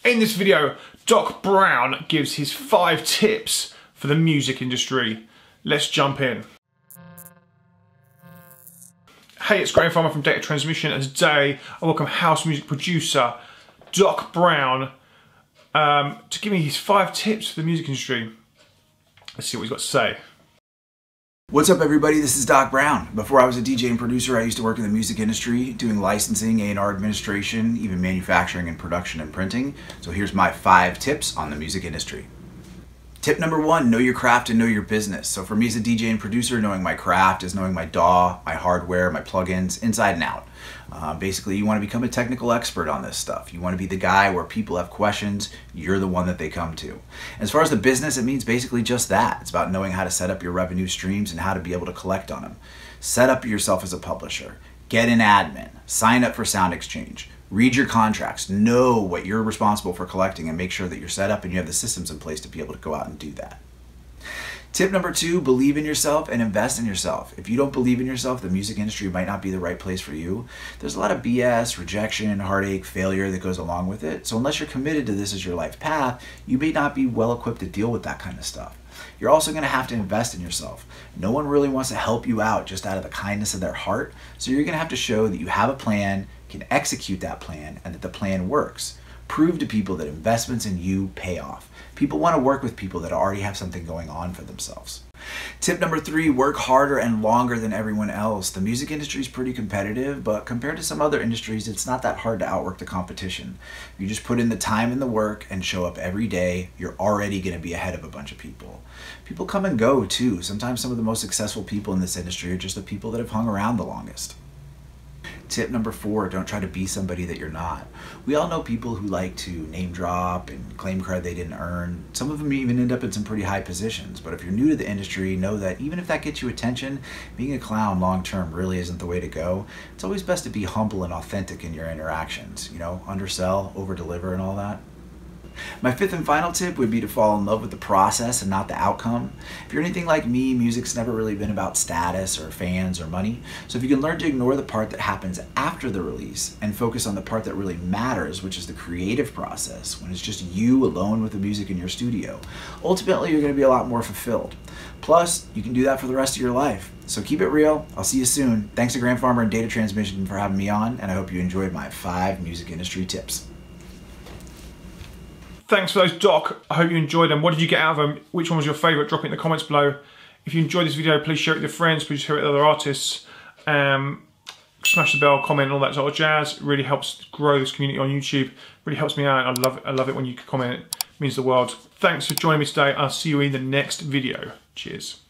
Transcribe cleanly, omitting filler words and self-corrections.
In this video, Doc Brown gives his 5 tips for the music industry. Let's jump in. Hey, it's Graham Farmer from Data Transmission, and today I welcome house music producer Doc Brown to give me his 5 tips for the music industry. Let's see what he's got to say. What's up, everybody? This is Doc Brown. Before I was a DJ and producer, I used to work in the music industry, doing licensing, A&R administration, even manufacturing and production and printing. So here's my 5 tips on the music industry. Tip number 1, know your craft and know your business. So for me as a DJ and producer, knowing my craft is knowing my DAW, my hardware, my plugins, inside and out. Basically, you want to become a technical expert on this stuff. You want to be the guy where people have questions, you're the one that they come to. As far as the business, it means basically just that. It's about knowing how to set up your revenue streams and how to be able to collect on them. Set up yourself as a publisher. Get an admin. Sign up for Sound Exchange. Read your contracts. Know what you're responsible for collecting and make sure that you're set up and you have the systems in place to be able to go out and do that. Tip number 2, believe in yourself and invest in yourself. If you don't believe in yourself, the music industry might not be the right place for you. There's a lot of BS, rejection, heartache, failure that goes along with it. So unless you're committed to this as your life path, you may not be well equipped to deal with that kind of stuff. You're also going to have to invest in yourself. No one really wants to help you out just out of the kindness of their heart. So you're going to have to show that you have a plan, can execute that plan, and that the plan works. Prove to people that investments in you pay off. People want to work with people that already have something going on for themselves. Tip number 3, work harder and longer than everyone else. The music industry is pretty competitive, but compared to some other industries, it's not that hard to outwork the competition. If you just put in the time and the work and show up every day, you're already going to be ahead of a bunch of people. People come and go too. Sometimes some of the most successful people in this industry are just the people that have hung around the longest. Tip number 4, don't try to be somebody that you're not. We all know people who like to name drop and claim credit they didn't earn. Some of them even end up in some pretty high positions. But if you're new to the industry, know that even if that gets you attention, being a clown long term really isn't the way to go. It's always best to be humble and authentic in your interactions. You know, undersell, over deliver, and all that. My 5th and final tip would be to fall in love with the process and not the outcome. If you're anything like me, music's never really been about status or fans or money. So if you can learn to ignore the part that happens after the release and focus on the part that really matters, which is the creative process, when it's just you alone with the music in your studio, ultimately you're going to be a lot more fulfilled. Plus, you can do that for the rest of your life. So keep it real. I'll see you soon. Thanks to Graham Farmer and Data Transmission for having me on, and I hope you enjoyed my 5 music industry tips. Thanks for those, Doc. I hope you enjoyed them. What did you get out of them? Which one was your favourite? Drop it in the comments below. If you enjoyed this video, please share it with your friends. Please share it with other artists. Smash the bell, comment, and all that sort of jazz. It really helps grow this community on YouTube. Really helps me out. I love it when you comment. It means the world. Thanks for joining me today. I'll see you in the next video. Cheers.